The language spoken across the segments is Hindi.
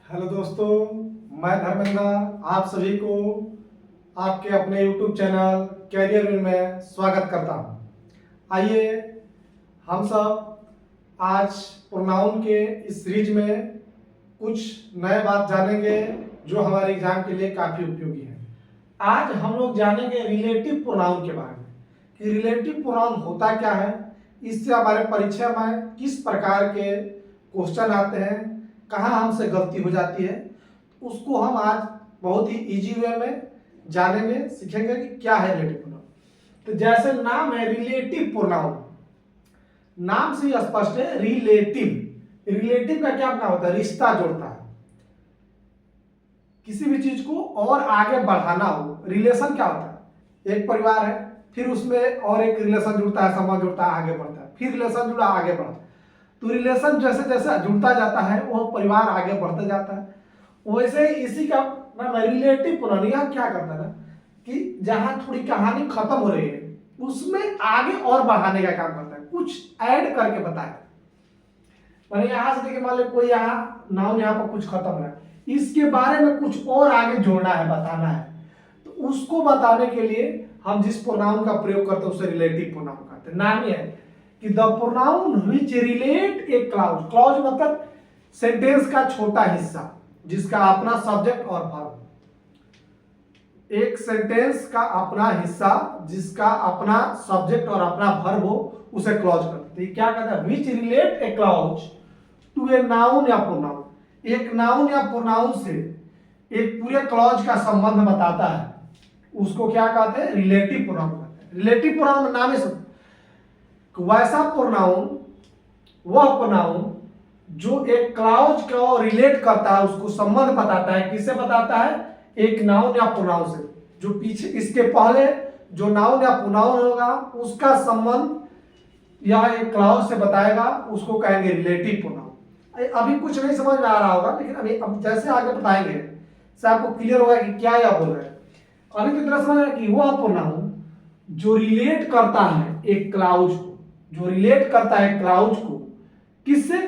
हेलो दोस्तों, मैं धर्मेंद्र आप सभी को आपके अपने YouTube चैनल कैरियर में स्वागत करता हूं। आइए हम सब आज प्रोनाउन के इस सीरीज में कुछ नए बात जानेंगे जो हमारे एग्जाम के लिए काफ़ी उपयोगी है। आज हम लोग जानेंगे रिलेटिव प्रोनाउन के बारे में कि रिलेटिव प्रोनाउन होता क्या है, इससे हमारे परीक्षा में किस प्रकार के क्वेश्चन आते हैं, कहाँ हमसे गलती हो जाती है, उसको हम आज बहुत ही इजी वे में जानेंगे, सीखेंगे कि क्या है रिलेटिव प्रोनाउन। तो जैसे नाम है रिलेटिव प्रोनाउन, नाम से ही स्पष्ट है रिलेटिव। रिलेटिव का क्या अपना होता है, रिश्ता जोड़ता है, किसी भी चीज को और आगे बढ़ाना हो। रिलेशन क्या होता है, एक परिवार है, फिर उसमें और एक रिलेशन जुड़ता है, संबंध जुड़ता है, आगे बढ़ता है, फिर रिलेशन जुड़ा, आगे बढ़ता है। तो रिलेशन जैसे जैसे जुड़ता जाता है वो परिवार आगे बढ़ता जाता है। वैसे इसी का नाम रिलेटिव प्रोनाउन। यह क्या करता है ना कि जहां थोड़ी कहानी खत्म हो रही है उसमें आगे और बढ़ाने का काम करता है, कुछ ऐड करके बताए। मैंने यहां से देखिए, मान लो कोई यहाँ नाउन यहाँ पर कुछ खत्म है, इसके बारे में कुछ और आगे जोड़ना है, बताना है, तो उसको बताने के लिए हम जिस प्रोनाउन का प्रयोग करते हैं उसे रिलेटिव प्रोनाउन कहते हैं। नाम यह है कि the pronoun which relate a clause. Clause मतलब सेंटेंस का छोटा हिस्सा जिसका अपना सब्जेक्ट और वर्ब। एक सेंटेंस का अपना हिस्सा जिसका अपना सब्जेक्ट और अपना वर्ब हो उसे क्लॉज कहते हैं। क्या कहता है, which relate a clause to a noun या प्रोनाउन। एक नाउन या प्रोनाउन से एक पूरे क्लॉज का संबंध बताता है, उसको क्या कहते हैं, रिलेटिव प्रोनाउन कहते हैं। रिलेटिव प्रोनाउन नाम है वैसा प्रोनाउन, वह प्रोनाउन जो एक क्लॉज को रिलेट करता है, उसको संबंध बताता है। किससे बताता है, एक नाउन या प्रोनाउन से। जो पीछे इसके पहले जो नाउन या प्रोनाउन होगा उसका संबंध यह एक क्लॉज से बताएगा, उसको कहेंगे रिलेटिव प्रोनाउन। अभी कुछ नहीं समझ में आ रहा होगा, लेकिन अभी अब जैसे आगे बताएंगे से आपको क्लियर होगा कि क्या यह बोल रहे हैं। अभी कितना समझ रहे कि वह प्रोनाउन जो रिलेट करता है एक क्लॉज को, जो रिलेट करता है क्लॉज को किससे,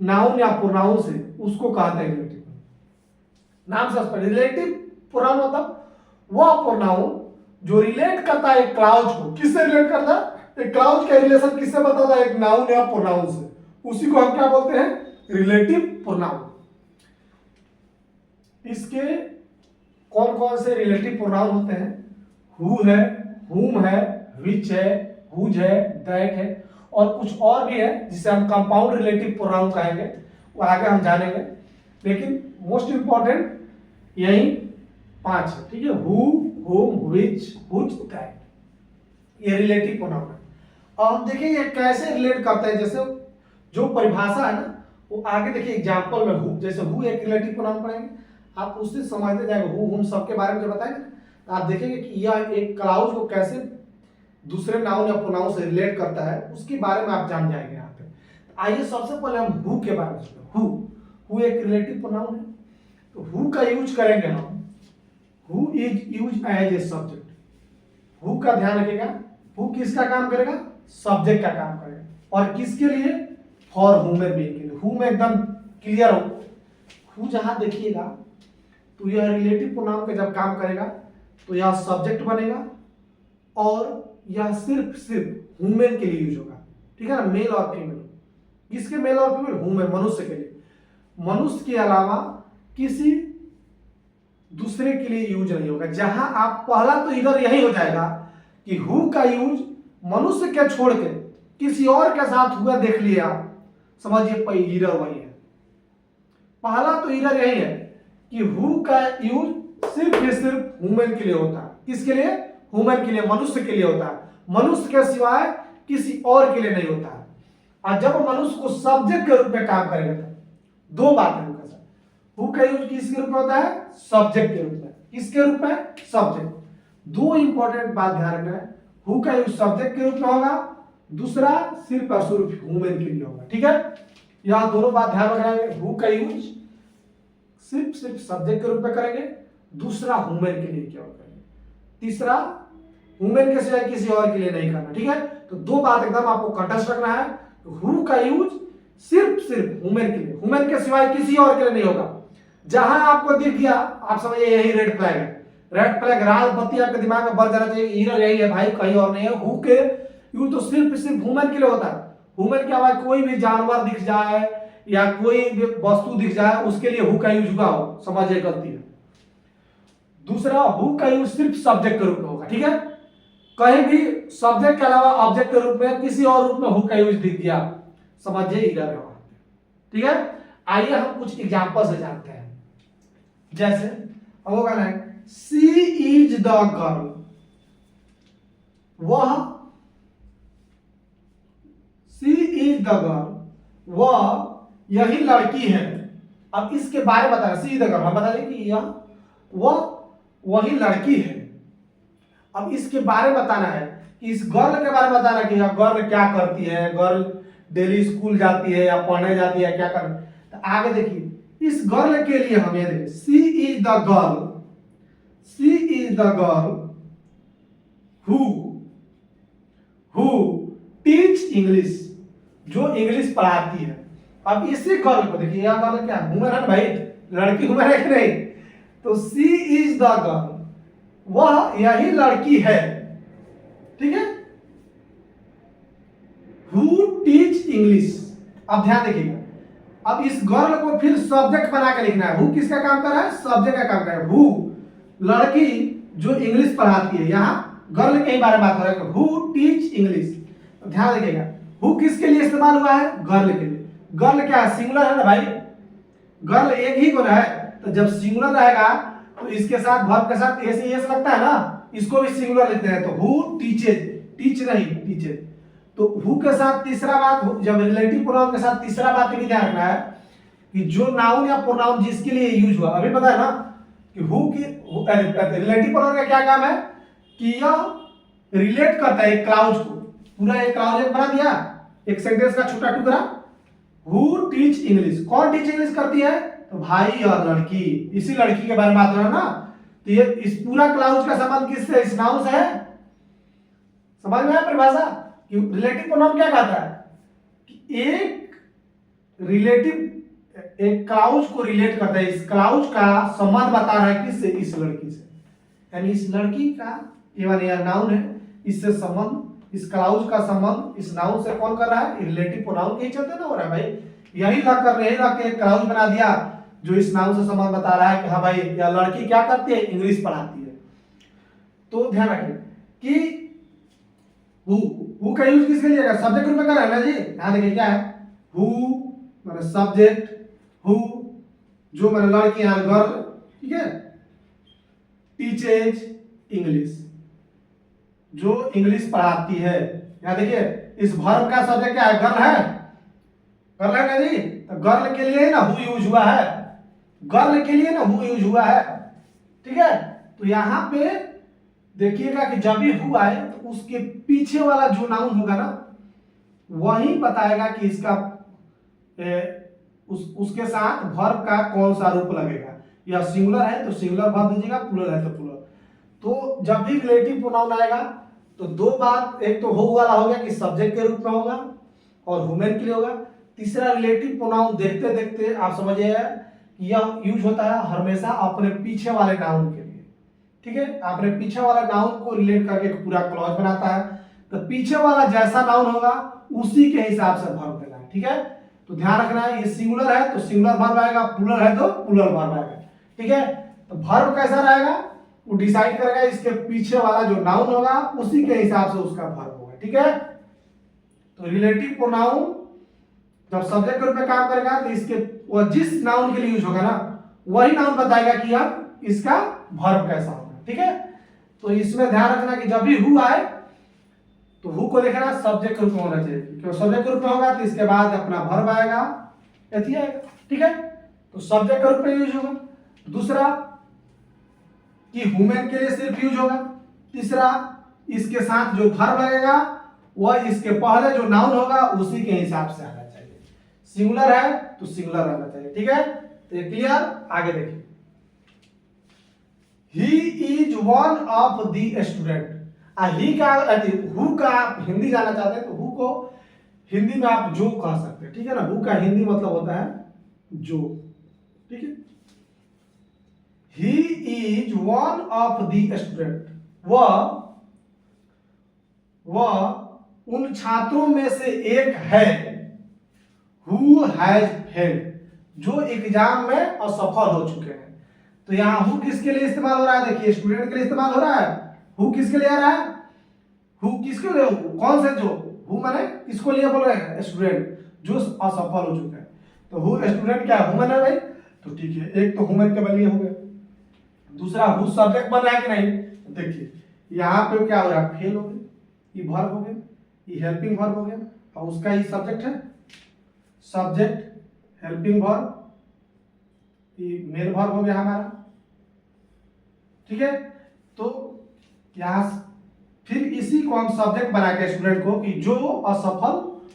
नाउन या प्रोनाउन से, उसको कहते हैं रिलेटिव। नाम से रिलेटिव प्रोनाउन मतलब वह प्रोनाउन जो रिलेट करता है एक क्लॉज को। किससे रिलेट करता है, एक क्लॉज का रिलेशन किससे बताता है, एक नाउन या प्रोनाउन से, उसी को हम क्या बोलते हैं, रिलेटिव प्रोनाउन। इसके कौन कौन से रिलेटिव प्रोनाउन होते हैं, हु है, हुम है, विच है, हुज है, दैट है, और कुछ और भी है जिसे हम कंपाउंड रिलेटिव प्रोनाउन कहेंगे, वो आगे हम जानेंगे। लेकिन मोस्ट इंपॉर्टेंट यही 5 है, ठीक है, हु, हुम, व्हिच, हुज, दैट, ये रिलेटिव प्रोनाउन है। और हम देखेंगे कैसे रिलेट करते हैं। जैसे जो परिभाषा है ना वो आगे देखिए एग्जांपल में, हु, जैसे हु एक रिलेटिव प्रोनाउन पढ़ेंगे, आप उससे समझते जाएंगे। हु, हुम सबके बारे में जो बताएंगे आप देखेंगे कि यह एक क्लॉज को कैसे दूसरे नाउन या प्रोनाउन से रिलेट करता है, उसके बारे में आप जान जाएंगे यहाँ पे। आइए सबसे पहले हम हु के बारे में सुनते हैं। हु एक रिलेटिव प्रोनाउन है, तो हु का यूज करेंगे हम, who is use as a subject. Who का ध्यान रखिएगा, हु किसका काम करेगा, सब्जेक्ट का काम करेगा, और किसके लिए, फॉर ह्यूमन बीइंग के लिए। हु में एकदम क्लियर हो। हु जहां देखिएगा तो यह रिलेटिव प्रोनाउन का जब काम करेगा तो यह सब्जेक्ट बनेगा और यह सिर्फ ह्यूमन के लिए यूज होगा, ठीक है ना, मेल और फीमेल। किसके मेल और फीमेल, ह्यूमन, मनुष्य के लिए। मनुष्य के अलावा किसी दूसरे के लिए यूज नहीं होगा। जहां आप पहला तो इधर यही हो जाएगा कि हु का यूज मनुष्य के छोड़ के किसी और के साथ हुआ, देख लिया आप, समझिए इधर वही है। पहला तो इधर यही है कि हु का यूज सिर्फ ही सिर्फ ह्यूमन के लिए होता है। किसके लिए, ह्यूमन के लिए, मनुष्य के लिए होता है। मनुष्य के सिवाय किसी और के लिए नहीं होता है। और जब मनुष्य को सब्जेक्ट के रूप में काम करेगा तो दो बातें उनका साथ, हु का यूज किसके रूप में होता है, सब्जेक्ट के रूप में। किसके रूप में, सब्जेक्ट। दो इंपॉर्टेंट बात ध्यान रखना है, हु का यूज सब्जेक्ट के रूप में होगा, दूसरा सिर्फ और सिर्फ ह्यूमन के लिए होगा, ठीक है। यहां दोनों बात ध्यान रखना है, हु का यूज सिर्फ सब्जेक्ट के रूप में करेंगे, दूसरा ह्यूमन के लिए क्या करेंगे, तीसरा ह्यूमन के सिवाय किसी और के लिए नहीं करना, ठीक है। तो दो बात एकदम आपको कंठस्थ रखना है, हु का यूज सिर्फ ह्यूमन के लिए, ह्यूमन के सिवाय किसी और के लिए नहीं होगा। जहां आपको दिख गया आप समझिए यही रेड फ्लैग है। रेड फ्लैग, लाल बत्ती आपके दिमाग में बढ़ जाना चाहिए, यही है भाई, कहीं और नहीं है। हु के यू तो सिर्फ ह्यूमन के लिए होता है। ह्यूमन क्या हुआ, कोई भी जानवर दिख जाए या कोई भी वस्तु दिख जाए उसके लिए हु का यूज हुआ हो, समझिए गलती है। दूसरा, हु का यूज सिर्फ सब्जेक्ट के रूप में होगा, ठीक है। कहीं भी सब्जेक्ट के अलावा ऑब्जेक्ट के रूप में किसी और रूप में हु का यूज दिख गया, समझिए इधर है, ठीक है। आइए हम कुछ एग्जांपल से जानते हैं। जैसे होगा ना, सी इज द गर्ल, वह, सी इज द गर्ल, वह यही लड़की है। अब इसके बारे में बताना, सी इज द गर्ल, हम बता दें कि यह वह वही लड़की है। अब इसके बारे में बताना है कि इस गर्ल के बारे में बताना कि यह गर्ल क्या करती है, गर्ल डेली स्कूल जाती है या पढ़ने जाती है, क्या कर। तो आगे देखिए, इस गर्ल के लिए हम ये देखें, she is the girl, she is the girl who teach English, जो इंग्लिश पढ़ाती है। अब इसी गर्ल को देखिए, यह गर्ल क्या है, वुमेन है भाई, लड़की वुमेन है कि नहीं। तो सी इज द गर्ल, वह यही लड़की है, ठीक है, हु टीच इंग्लिश। अब ध्यान देखिएगा, अब इस गर्ल को फिर सब्जेक्ट बना के लिखना है। हु किसका काम कर रहा है, सब्जेक्ट का काम कर रहा है। हु लड़की जो इंग्लिश पढ़ाती है, यहां गर्ल के ही बारे में बात हो रहा है, हु टीच इंग्लिश। तो ध्यान रखिएगा, हु किसके लिए इस्तेमाल हुआ है, गर्ल के लिए। गर्ल क्या है, सिंगुलर है ना भाई, गर्ल एक ही को है। तो जब सिंगुलर रहेगा तो इसके साथ वर्ब के साथ एस एस लगता है ना, इसको भी सिंगुलर लिखते हैं। तो हु टीचेज, टीच नहीं टीचेज। तो हु के साथ तीसरा बात, जब रिलेटिव प्रोनाउन के साथ तीसरा बात भी ध्यान रखना है कि जो नाउन या प्रोनाउन जिसके लिए यूज हुआ, अभी पता है ना कि हु की रिलेटिव प्रोनाउन का क्या काम है कि यह रिलेट करता है एक क्लाउज को। पूरा एक क्लाउज बना दिया, एक सेंटेंस का छोटा टुकड़ा। हु टीच इंग्लिश, कौन टीच इंग्लिश करती है, तो भाई और लड़की, इसी लड़की के बारे में बात हो रहा है ना। तो ये इस पूरा क्लाउज का संबंध किससे, इस नाउन से है। समझ में आया परिभाषा कि रिलेटिव प्रोनाउन क्या कहता है कि एक रिलेटिव एक क्लाउज को रिलेट करता है, इस क्लाउज का संबंध बता रहा है किससे, इस लड़की से। यानी इस लड़की का ये वाला नाउन है, इससे संबंध, इस क्लाउज का संबंध इस नाउन से कौन कर रहा है, रिलेटिव प्रोनाउन के ही चलते ना हो रहा है भाई। यही लग कर यही लग के एक क्लाउज बना दिया जो इस नाउन से संबंध बता रहा है कि हाँ भाई यह लड़की क्या करती है, इंग्लिश पढ़ाती है। तो ध्यान रखिए कि हु का यूज किसके लिए, सब्जेक्ट रूप में कर रहा है ना जी। यहां देखिए क्या है, हु माने सब्जेक्ट, हु जो माने लड़की या गर्ल, ठीक है, टीचेज इंग्लिश, जो इंग्लिश पढ़ाती है। यहां देखिए इस वर्ब का सब्जेक्ट क्या है, गर्ल है, गर्ल है ना जी। तो गर्ल के लिए ना हु यूज हुआ है, गर्ल के लिए ना हु यूज हुआ है, ठीक है। तो यहां पे देखिएगा कि जब भी हु आए तो उसके पीछे वाला जो नाउन होगा ना वही बताएगा कि इसका उसके साथ वर्ब का कौन सा रूप लगेगा। या सिंगुलर है तो सिंगुलर वर्ब दीजिएगा, प्लूरल है तो प्लूरल। तो जब भी रिलेटिव प्रोनाउन आएगा तो दो बात, एक तो हु वाला हो गया कि सब्जेक्ट के रूप में होगा और वुमेन के लिए होगा। तीसरा, रिलेटिव प्रोनाउन देखते देखते आप समझिए कि यह यूज होता है हमेशा अपने पीछे वाले नाउन के लिए, ठीक है। अपने पीछे वाला नाउन को रिलेट करके एक पूरा क्लॉज बनाता है। तो पीछे वाला जैसा नाउन होगा उसी के हिसाब से वर्ब देना है, ठीक है। तो ध्यान रखना है, ये सिंगुलर है तो सिंगुलर वर्ब आएगा, प्लूरल है तो प्लूरल वर्ब आएगा, ठीक है। तो वर्ब कैसा रहेगा वो डिसाइड करेगा इसके पीछे वाला जो नाउन होगा उसी के हिसाब से उसका वर्ब होगा, ठीक है। तो रिलेटिव प्रोनाउन जब सब्जेक्ट के रूप में काम करेगा तो इसके वो जिस नाउन के लिए यूज होगा ना वही नाउन बताएगा कि अब इसका वर्ब कैसा होगा, ठीक है। तो इसमें ध्यान रखना कि जब भी हु आए तो हु को देखना सब्जेक्ट के रूप में होना चाहिए, क्योंकि सब्जेक्ट के रूप में होगा तो इसके बाद अपना वर्ब आएगा, ठीक है। तो सब्जेक्ट के रूप में यूज होगा। दूसरा कि वुमेन के लिए सिर्फ यूज होगा। तीसरा, इसके साथ जो वर्ब लगेगा वह इसके पहले जो नाउन होगा उसी के हिसाब से आना चाहिए। सिंगुलर है तो सिंगुलर रहना चाहिए, ठीक है। तो ये क्लियर, आगे देखिए। He is one of the student. He का हु का आप हिंदी जानना चाहते हैं तो हु को हिंदी में आप जो कह सकते हैं, ठीक है ना। हु का हिंदी मतलब होता है जो, ठीक है। ही is one of the student, वह उन छात्रों में से एक है हु हैज फेल्ड, जो एग्जाम में असफल हो चुके हैं। तो यहाँ हु किसके लिए इस्तेमाल हो रहा है, देखिए स्टूडेंट के लिए इस्तेमाल हो रहा है। हु किसके लिए आ रहा है, हु किसके लिए, कौन से, जो हु माने किसको लिए बोल रहे हैं, स्टूडेंट जो असफल हो चुके हैं। तो हु स्टूडेंट क्या है, ह्यूमन है भाई, तो ठीक है, एक तो ह्यूमन के लिए हो गए। दूसरा हु सब्जेक्ट बन रहा है कि नहीं, देखिए यहाँ पे क्या हो रहा है, फेल हो गए, ये वर्ब हो गया, ये हेल्पिंग वर्ब हो गया, और उसका ये सब्जेक्ट है, सब्जेक्ट हेल्पिंग वर्ब, ये मेन वर्ब हो गया हमारा, ठीक है। तो यहाँ फिर इसी को हम सब्जेक्ट बना के स्टूडेंट को, कि जो असफल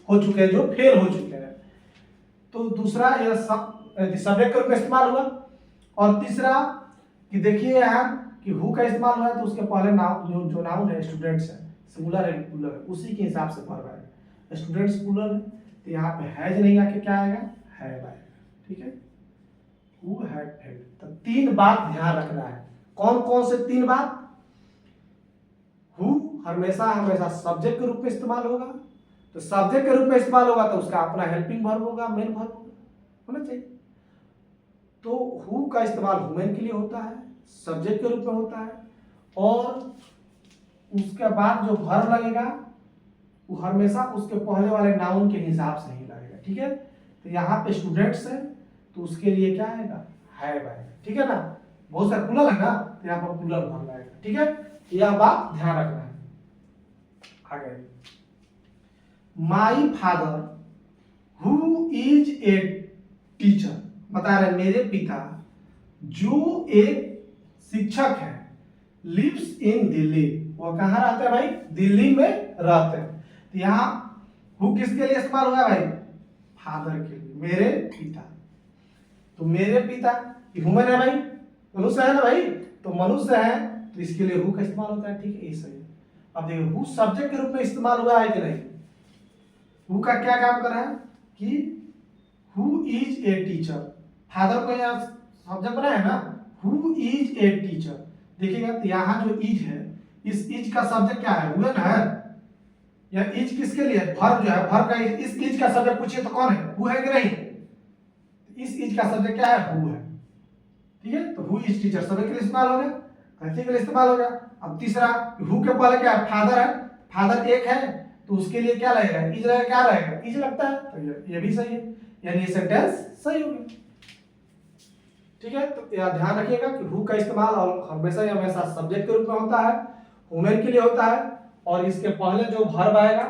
हो चुके हैं, जो फेल हो चुके हैं। तो दूसरा यह सब्जेक्ट के रूप में इस्तेमाल हुआ। और तीसरा कि देखिए यहाँ कि हु का इस्तेमाल हुआ है, तो उसके पहले नाउन, जो नाउन है स्टूडेंट्स है, सिंगुलर है प्लूरल है, उसी के हिसाब से वर्ब आएगा। स्टूडेंट्स प्लूरल है, तो यहाँ पे हैज नहीं आके क्या आएगा, हैव आएगा, ठीक है। Who had failed. तो तीन बात ध्यान रखना है। कौन कौन से तीन बात, हु हमेशा हमेशा सब्जेक्ट के रूप में इस्तेमाल होगा, तो सब्जेक्ट के रूप में इस्तेमाल होगा तो उसका अपना हेल्पिंग वर्ब होगा, मेन वर्ब होना चाहिए। तो हु का इस्तेमाल ह्यूमन के लिए होता है, सब्जेक्ट के रूप में होता है, और उसके बाद जो वर्ब लगेगा वो हमेशा उसके पहले वाले नाउन के हिसाब से ही लगेगा, ठीक है। तो यहाँ पे स्टूडेंट्स है, तो उसके लिए क्या आएगा, हैव आएगा, ठीक है ना। बहुत सारे प्लूरल है ना, तो यहाँ पर प्लूरल वर्ब आएगा, ठीक है। यह बात ध्यान रखना है। आगे, my father who is a teacher, बता रहे मेरे पिता जो एक शिक्षक है, लिव्स इन दिल्ली, वो कहाँ रहते हैं भाई, दिल्ली में रहते हैं। तो यहाँ हु किसके लिए इस्तेमाल हुआ है भाई, फादर के लिए, मेरे पिता। तो मेरे पिता ह्यूमन है भाई, मनुष्य है ना भाई, तो मनुष्य है, तो इसके लिए हु का इस्तेमाल होता है, ठीक है, ये सही है। अब देखिए हु सब्जेक्ट के रूप में इस्तेमाल हुआ है कि नहीं, हु का क्या काम कर रहा है कि who is a teacher, father को यहाँ सब्जेक्ट बनाया है ना, हु इज ए टीचर। देखिएगा तो यहाँ जो इज है, इस इज का सब्जेक्ट क्या है, हुए ना, या इज किसके लिए, वर्ब जो है, वर्ब का इस इज का सब्जेक्ट पूछिए तो कौन है, हु है कि नहीं, इस इज का सब्जेक्ट क्या है, हु है, ठीक है। तो हु इज टीचर सब्जेक्ट के लिए इस्तेमाल हो गया, कहते के लिए इस्तेमाल हो गया। अब तीसरा, हु के पहले क्या है, फादर है, फादर एक है, तो उसके लिए क्या लगेगा, इज रहेगा, क्या रहेगा, इज लगता है, तो ये भी सही है, यानी ये सेंटेंस सही हो गया, ठीक है। तो यह ध्यान रखिएगा कि हु का इस्तेमाल और हमेशा सब्जेक्ट के रूप में होता है, ह्यूमन के लिए होता है, और इसके पहले जो वर्ब आएगा,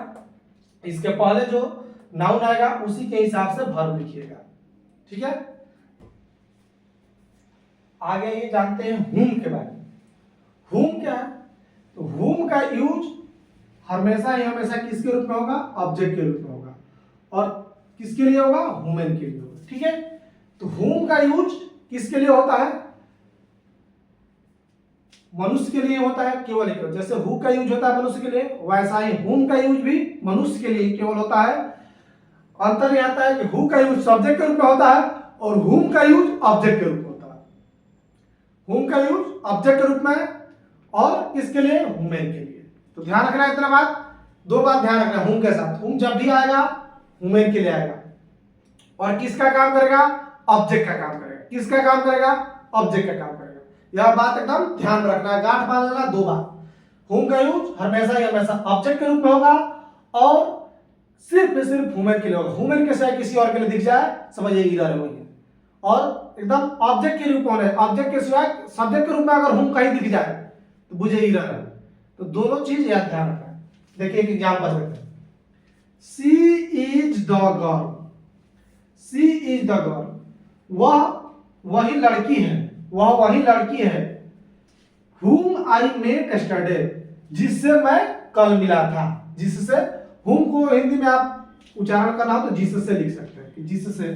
इसके पहले जो नाउन आएगा, उसी के हिसाब से वर्ब लिखिएगा, ठीक है। आगे ये जानते हैं हुम के बारे में। हुम क्या है, तो हुम का यूज हमेशा किसके रूप में होगा, ऑब्जेक्ट के रूप में होगा, और किसके लिए होगा, ह्यूमन के लिए होगा, ठीक है। तो हुम का यूज किसके लिए होता है, मनुष्य के लिए होता है केवल एक, जैसे हु का यूज होता है मनुष्य के लिए, वैसा ही हुम का यूज भी मनुष्य के लिए केवल होता है। अंतर यह आता है कि हु का यूज सब्जेक्ट के रूप में होता है, और हुम का यूज ऑब्जेक्ट के रूप में होता है। हुम का यूज ऑब्जेक्ट के रूप में, और किसके लिए, ह्यूमन के लिए। तो ध्यान रखना इतना बात, दो बात ध्यान रखना, हुम के साथ, हुम जब भी आएगा ह्यूमन के लिए आएगा, और किसका काम करेगा, ऑब्जेक्ट का काम करेगा, किसका काम करेगा, ऑब्जेक्ट का काम करेगा। यह बात एकदम ध्यान रखना है, गांठ बांध लेना, दो बात। हुम का यूज हमेशा ऑब्जेक्ट के रूप में होगा, और सिर्फ ह्यूमन के लिए होगा। ह्यूमन के सिवाय किसी और के लिए दिख जाए, समझिए इरर है वही है। और एकदम ऑब्जेक्ट के रूप में, ऑब्जेक्ट के सिवाय सब्जेक्ट के रूप में अगर हुम कहीं दिख जाए तो बुझे इरर है। तो दोनों चीज याद ध्यान रखना है। देखिए एक एग्जांपल देते हैं, she is the girl, she is the girl, वह वही लड़की है, वह वही लड़की है, whom I met yesterday, जिससे मैं कल मिला था। जिससे, whom को हिंदी में आप उच्चारण करना हो तो जिससे लिख सकते हैं, कि जिससे,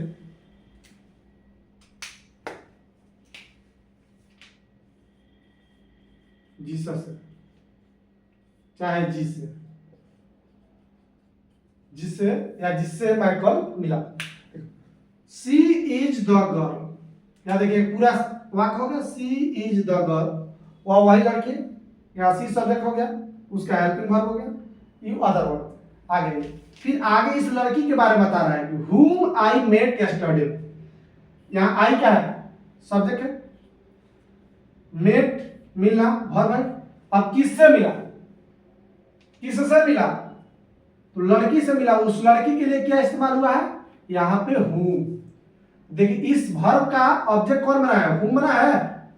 जिससे, चाहे जिससे, जिससे या जिससे मैं कल मिला। सी इज द गर्ल, यहाँ देखिए पूरा वाक्य हो गया, सी इज द गर्ल, वह वही लड़की, यहाँ सी सब्जेक्ट हो गया, उसका हेल्पिंग वर्ब हो गया, यू अदर वर्ब। आगे फिर आगे इस लड़की के बारे में बता रहा है कि whom I met yesterday, यहाँ आई क्या है, सब्जेक्ट है, मेट मिलना वर्ब है। अब किससे मिला, किससे मिला, तो लड़की से मिला, उस लड़की के लिए क्या इस्तेमाल हुआ है, यहाँ पे whom। देखिए इस वर्ब का ऑब्जेक्ट कौन बना है, whom बना है,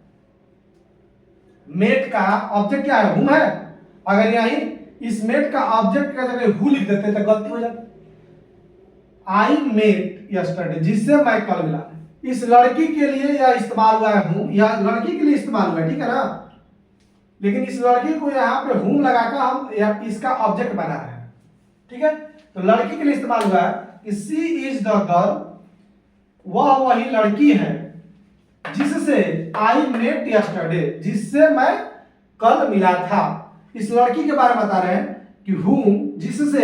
मेट का ऑब्जेक्ट क्या है, whom है। अगर यही इस मेट का ऑब्जेक्ट का जगह हु लिख देते तो गलती हो जाती। आई मेट यस्टरडे, जिससे मैं कल मिला, इस लड़की के लिए यह इस्तेमाल हुआ है हूं, यह लड़की के लिए इस्तेमाल हुआ है, ठीक है ना। लेकिन इस लड़की को यहाँ पे हूं लगाकर हम इसका ऑब्जेक्ट बना रहे हैं, ठीक है। तो लड़की के लिए इस्तेमाल हुआ है कि सी इज द गर्ल, वह वही लड़की है जिससे आई मेट यस्टरडे, जिससे मैं कल मिला था। इस लड़की के बारे में बता रहे हैं कि whom, जिससे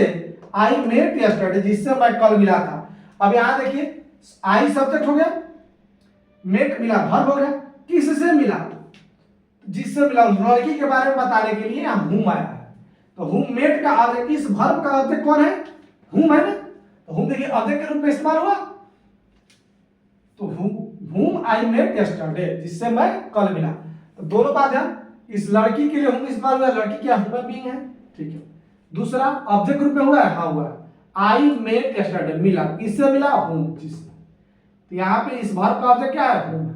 आई मेट यस्टरडे, जिससे मैं कल मिला था। अब यहां देखिए आई सब्जेक्ट हो गया, मेट मिला वर्ब हो गया, किससे मिला, जिससे मिला, उस लड़की के बारे में बताने के लिए यहां whom आया है। तो whom मेट का ऑब्जेक्ट, इस वर्ब का ऑब्जेक्ट कौन है, whom है ना। तो whom देखिए ऑब्जेक्ट के रूप में इस्तेमाल हुआ, तो whom I met yesterday, जिससे मैं कल मिला। तो दोनों बात है, इस लड़की के लिए whom इस्तेमाल हुआ, लड़की क्या ह्यूमन बीइंग है, ठीक है। दूसरा ऑब्जेक्ट रूप में हुआ है, हाँ हुआ है, I met yesterday, मिला, किससे मिला, whom, जिससे। तो यहाँ पे इस वर्ब का ऑब्जेक्ट क्या है, whom है,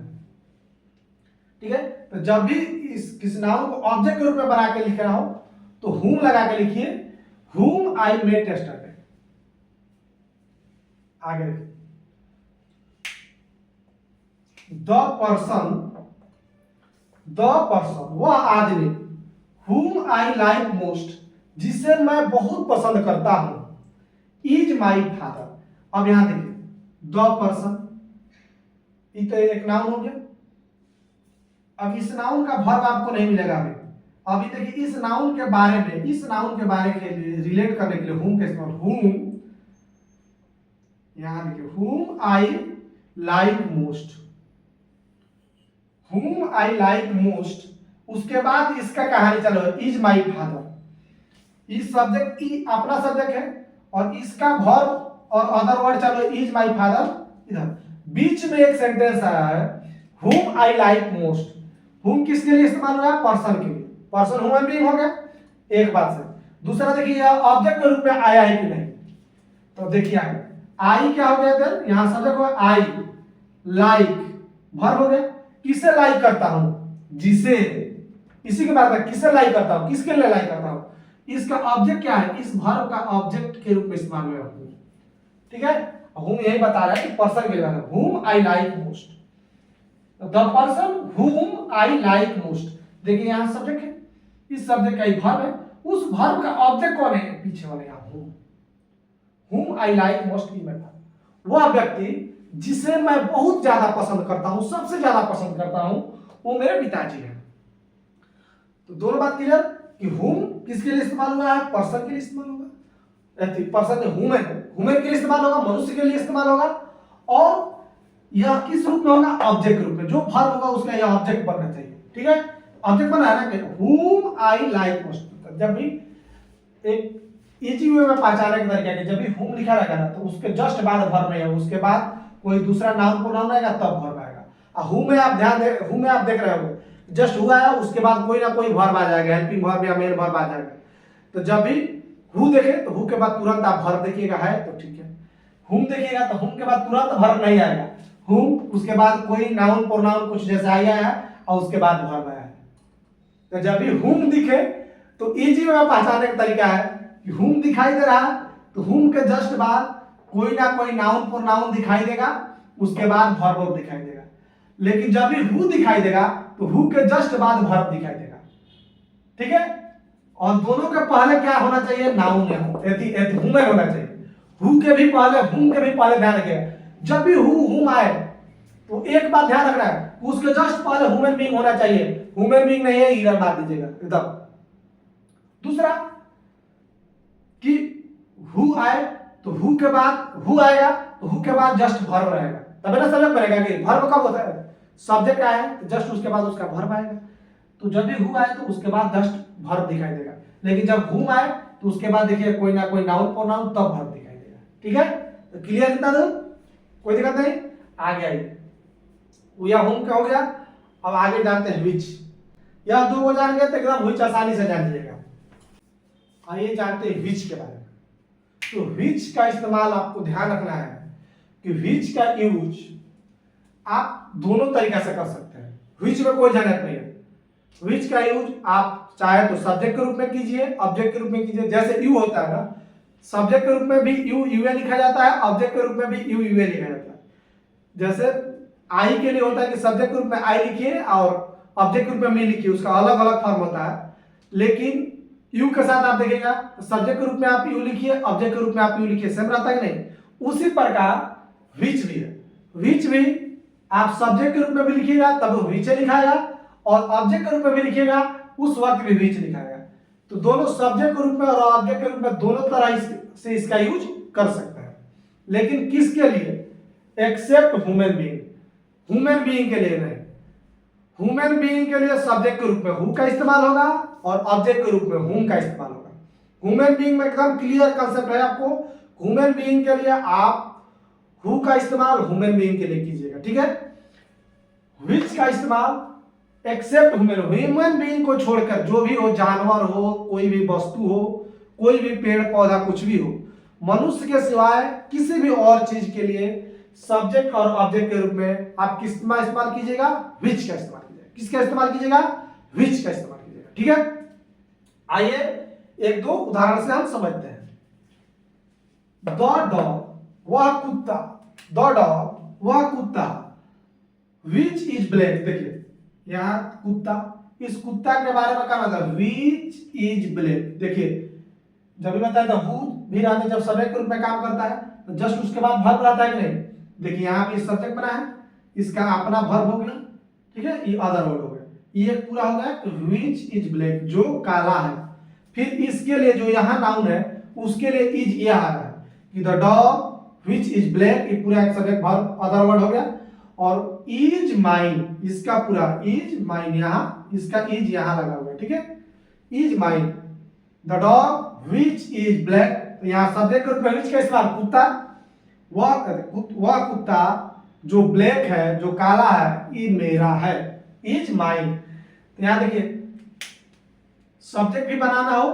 ठीक है। तो जब भी इस किसी नाउन को ऑब्जेक्ट के रूप में बना के लिख रहा हो तो whom लगा के लिखिए, whom I met yesterday। आगे देखिए, द पर्सन, वह आदमी, whom I like most, जिसे मैं बहुत पसंद करता हूं, इज माई फादर। अब यहां देखिए द पर्सन, ये तो एक नाउन हो गया। अब इस नाउन का वर्ब आपको नहीं मिलेगा अभी देखिए इस नाउन के बारे में, इस नाउन के बारे के लिए रिलेट करने के लिए whom का इस्तेमाल, whom, यहां देखिए whom I like most, whom I like most, उसके बाद इसका कहानी चलो, इज माई फादर, इस सब्जेक्ट अपना सब्जेक्ट है और इसका वर्ब और अदर वर्ड चलो, इज माई फादर। इधर बीच में एक सेंटेंस आया है whom I like most, whom किसके लिए इस्तेमाल हुआ है, पर्सन के लिए, पर्सन ह्यूमन बीइंग हो गया एक बात से। दूसरा देखिए यह ऑब्जेक्ट के रूप में आया है कि नहीं, तो देखिए आई क्या हो गया इधर, यहां सब्जेक्ट हुआ आई, लाइक वर्ब हो गया, किसे लाइक करता हूं, जिसे, इसी के बाद किसे लाइक करता हूं, किसके लिए लाइक करता हूं, इसका ऑब्जेक्ट क्या है, इस वर्ब का ऑब्जेक्ट के रूप में इस्तेमाल हुआ है, ठीक है। whom यही बता रहा है कि पर्सन के लिए, whom I like most, the person whom I like most। देखिए यहां सब्जेक्ट है, इस सब्जेक्ट का ही वर्ब है, उस वर्ब का ऑब्जेक्ट कौन है, पीछे वाले यहां whom I like most, वह व्यक्ति जिसे मैं बहुत ज्यादा पसंद करता हूं, सबसे ज्यादा पसंद करता हूं, वो मेरे पिताजी हैं। तो दोनों बात क्लियर कि whom किसके लिए इस्तेमाल हुआ है, पर्सन के लिए इस्तेमाल होगा, पर्सन ह्यूमन, ह्यूमन के लिए इस्तेमाल होगा, मनुष्य के लिए इस्तेमाल होगा, और यह किस रूप में होगा, ऑब्जेक्ट के रूप में, जो वर्ब होगा उसका यह ऑब्जेक्ट बनना चाहिए, ठीक है। ऑब्जेक्ट बना है ना, whom I like most। जब भी एक इजी वे में पहचानने का तरीका है, जब भी whom लिखा रहेगा ना तो उसके जस्ट बाद वर्ब नहीं है, उसके बाद कोई दूसरा नाउन प्रोनाउन आएगा तब वर्ब आएगा। और whom में आप ध्यान दे, whom में आप देख रहे हो जस्ट हुआ है, उसके बाद कोई ना कोई वर्ब आ जाएगा, हेल्पिंग वर्ब या मेन वर्ब आ जाएगा। तो जब भी who देखे तो who के बाद तुरंत आप वर्ब देखिएगा है तो ठीक है, whom देखिएगा तो whom के बाद तुरंत वर्ब नहीं आएगा, whom उसके बाद कोई नाउन प्रोनाउन कुछ जैसे आया है और उसके बाद वर्ब आया है। तो जब भी whom दिखे तो इजी में पहचानने का तरीका है कि whom दिखाई दे रहा है तो whom के जस्ट बाद कोई ना कोई नाउन प्रोनाउन दिखाई देगा, उसके बाद वर्ब दिखाई देगा। लेकिन जब भी who दिखाई देगा तो who के जस्ट बाद वर्ब दिखाई देगा, ठीक है। और दोनों के पहले क्या होना चाहिए, नाउन ह्यूमन होना चाहिए। who के भी पहले, whom के भी पहले ध्यान रखिएगा, जब भी whom आए तो एक बात ध्यान रखना है, उसके जस्ट पहले ह्यूमन बीइंग होना चाहिए, ह्यूमन बीइंग नहीं है इधर मार दीजिएगा एकदम। दूसरा कि who आए तो who आएगा तो who के बाद जस्ट वर्ब रहेगा, तब ना समझ पड़ेगा कि वर्ब कब होता है, सब्जेक्ट आया तो जस्ट उसके बाद उसका वर्ब आएगा। तो जब भी हु आए तो उसके बाद जस्ट वर्ब दिखाई देगा, लेकिन जब हुम आए तो उसके बाद देखिए कोई ना कोई नाउन प्रोनाउन तब वर्ब दिखाई देगा। ठीक है, तो क्लियर इतना दो, कोई दिक्कत नहीं। आगे आइए, या हुम क्या हो गया। अब आगे जानते हैं विच। यह दो को जान गए तो एकदम विच आसानी से जान लीजिएगा। आइए जानते हैं विच के बारे में। तो विच का इस्तेमाल आपको ध्यान रखना है कि विच का यूज आप दोनों तरीका से कर सकते हैं, विच में कोई झंझट नहीं है। विच का यूज आप चाहे तो सब्जेक्ट के रूप में कीजिए, ऑब्जेक्ट के रूप में कीजिए। जैसे यू होता है ना, सब्जेक्ट के रूप में भी यू यूए लिखा जाता है, ऑब्जेक्ट के रूप में भी यू यूए लिखा जाता है। जैसे आई के लिए होता है कि सब्जेक्ट के रूप में आई लिखिए और ऑब्जेक्ट के रूप में मी लिखिए, उसका अलग अलग फॉर्म होता है। लेकिन यू के साथ आप देखिएगा सब्जेक्ट के रूप में आप यू लिखिए, ऑब्जेक्ट के रूप में आप यू लिखिए, सेम रहता है कि नहीं। उसी प्रकार विच भी है। विच भी आप सब्जेक्ट के रूप में भी लिखिएगा तब विच लिखाएगा, और ऑब्जेक्ट के रूप में भी लिखिएगा उस वक्त भी विच लिखाएगा। तो दोनों सब्जेक्ट के रूप में और ऑब्जेक्ट के रूप में दोनों तरह से इसका यूज कर सकते हैं। लेकिन किसके लिए? Except human being. Human being के लिए नहीं। ह्यूमन बीइंग के लिए सब्जेक्ट के रूप में हु का इस्तेमाल होगा और ऑब्जेक्ट के रूप में हुम का इस्तेमाल होगा। ह्यूमन बीइंग में एकदम क्लियर कंसेप्ट है आपको। ह्यूमन बीइंग के लिए आप हु का इस्तेमाल ह्यूमन बीइंग के लिए कीजिएगा, ठीक है। विच का इस्तेमाल एक्सेप्ट ह्यूमन बीइंग को छोड़कर जो भी हो, जानवर हो, कोई भी वस्तु हो, कोई भी पेड़ पौधा, कुछ भी हो, मनुष्य के सिवाय किसी भी और चीज के लिए सब्जेक्ट और ऑब्जेक्ट के रूप में आप किस इस्तेमाल कीजिएगा? विच का इस्तेमाल कीजिएगा। किसका इस्तेमाल कीजिएगा? विच का इस्तेमाल कीजिएगा, ठीक है। आइए एक दो उदाहरण से हम समझते हैं। द डॉग, वह कुत्ता, द डॉग वह कुत्ता, विच इज ब्लैक। देखिए यहां कुत्ता, इस कुत्ता के बारे में क्या मतलब? Which is black. देखिए जब भी बताया था हु भी रहता है, जब सब्जेक्ट के रूप में काम करता है तो जस्ट उसके बाद वर्ब रहता है कि नहीं। देखिए यहाँ पे सब्जेक्ट बना है, इसका अपना वर्ब हो गया, ठीक है, ये अदर वर्ड हो गया, ये पूरा हो गया विच इज ब्लैक, जो काला है। फिर इसके लिए जो यहाँ नाउन है उसके लिए इज ये आ रहा है कि the dog which is black, ये पूरा एक सब्जेक्ट वर्ब अदर वर्ड हो गया। और इज माइन, इसका पूरा इज माइन, यहाँ इसका इज यहाँ लगा हुआ है, ठीक है, is mine. The dog which is black, तो यहाँ सब्जेक्ट के रूप में विच का इस्तेमाल, कुत्ता, वह कुत्ता जो ब्लैक है, जो काला है, ये मेरा है, इज माइन। तो यहां देखिए सब्जेक्ट भी बनाना हो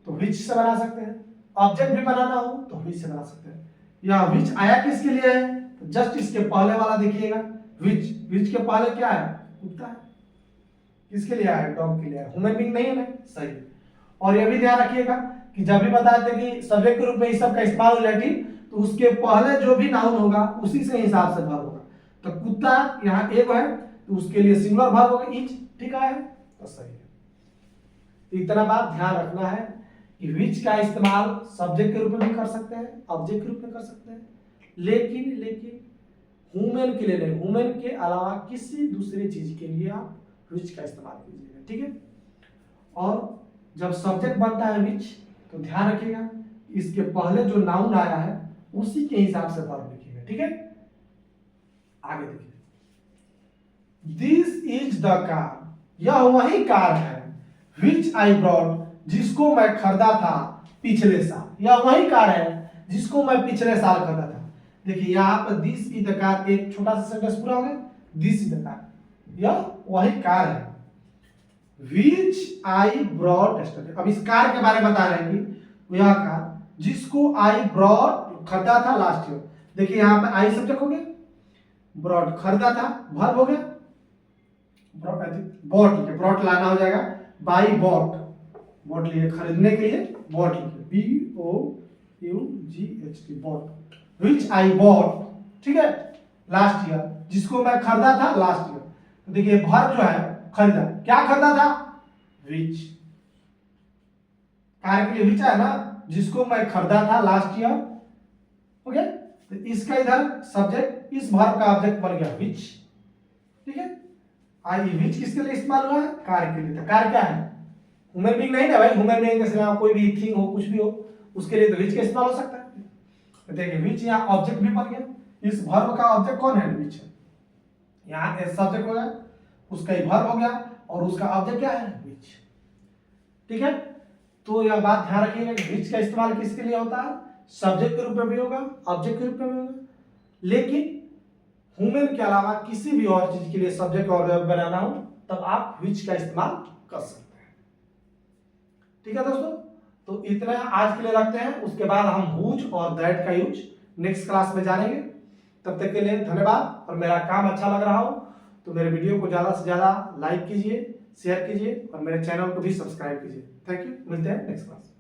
तो विच से बना सकते हैं, ऑब्जेक्ट भी बनाना हो तो विच से बना सकते हैं। यह विच आया किसके लिए है? तो जस्ट इसके पहले वाला देखिएगा, विच, विच के पहले क्या है? कुत्ता है। किसके लिए आया? डॉग के लिए आया, ह्यूमन बीइंग नहीं है ना, सही। और यह भी ध्यान रखिएगा कि जब भी बताते कि सब्जेक्ट के रूप में इस सब का इस्तेमाल रिलेटिव, तो उसके पहले जो भी नाउन होगा उसी से हिसाब से वर्ब होगा। तो कुत्ता यहाँ एक है तो उसके लिए सिंगुलर वर्ब होगा इज, ठीक है, तो सही है। इतना बात ध्यान रखना है कि विच का इस्तेमाल सब्जेक्ट के रूप में भी कर सकते हैं, ऑब्जेक्ट के रूप में कर सकते हैं, लेकिन ह्यूमन के लिए नहीं। ह्यूमन के अलावा किसी दूसरी चीज के लिए आप विच का इस्तेमाल कीजिएगा, ठीक है। और जब सब्जेक्ट बनता है विच, तो ध्यान रखिएगा इसके पहले जो नाउन आया है उसी के हिसाब से वर्ब लिखिएगा, ठीक है। आगे देखिए, दिस इज द कार, यह वही कार है, विच आई ब्रॉट, जिसको मैं खरीदा था पिछले साल। यह वही कार है जिसको मैं पिछले साल खरीदा था। देखिए यहाँ पर दिस इज द कार, एक छोटा सा सेंटेंस पूरा हो गया, दिस इज द कार, यह वही कार है, विच आई ब्रॉट यस्टरडे। अब इस कार के बारे में बता रहे हैं कि यह कार जिसको आई ब्रॉट खरीदा था लास्ट ईयर। देखिए यहाँ पे आई सब्जेक्ट हो गया, ब्रॉट खरीदा था वर्ब हो गया, बॉट लिखे, ब्रॉट लाना हो जाएगा, बाई बॉट, बॉट लिए खरीदने के लिए बॉट लिखे, B O U G H T, bought, which I bought, ठीक है, लास्ट ईयर, जिसको मैं खरीदा था लास्ट ईयर। तो देखिए वर्ब जो है खरीदा, क्या खरीदा था? विच, कार के लिए विच है ना, जिसको मैं खरीदा था लास्ट ईयर, ओके। तो इसका इधर सब्जेक्ट, इस वर्ब का ऑब्जेक्ट बन गया विच, ठीक है। आई विच किसके लिए इस्तेमाल हुआ है? कार के लिए। तो कार क्या है? ह्यूमन बीइंग नहीं ना भाई, ह्यूमन बीइंग के सिवा कोई भी थिंग हो, कुछ भी हो, उसके लिए तो विच का इस्तेमाल हो सकता है। तो देखिए विच यहाँ ऑब्जेक्ट भी बन गया, इस वर्ब का ऑब्जेक्ट कौन है? विच है। यहाँ एज सब्जेक्ट हो गया, उसका एक वर्ब हो गया और उसका ऑब्जेक्ट क्या है, विच। ठीक है, तो यह बात ध्यान रखिएगा कि विच का इस्तेमाल किसके लिए होता है, सब्जेक्ट के रूप में भी होगा, ऑब्जेक्ट के रूप में भी होगा, लेकिन हुमेन के अलावा किसी भी और चीज के लिए सब्जेक्ट और वर्ब बनाना हो तब आप विच का इस्तेमाल कर सकते हैं। ठीक है दोस्तों, तो इतना आज के लिए रखते हैं, उसके बाद हम हुज और दैट का यूज नेक्स्ट क्लास में जानेंगे। तब तक के लिए धन्यवाद, और मेरा काम अच्छा लग रहा हो तो मेरे वीडियो को ज्यादा से ज्यादा लाइक कीजिए, शेयर कीजिए और मेरे चैनल को भी सब्सक्राइब कीजिए। थैंक यू, मिलते हैं नेक्स्ट क्लास।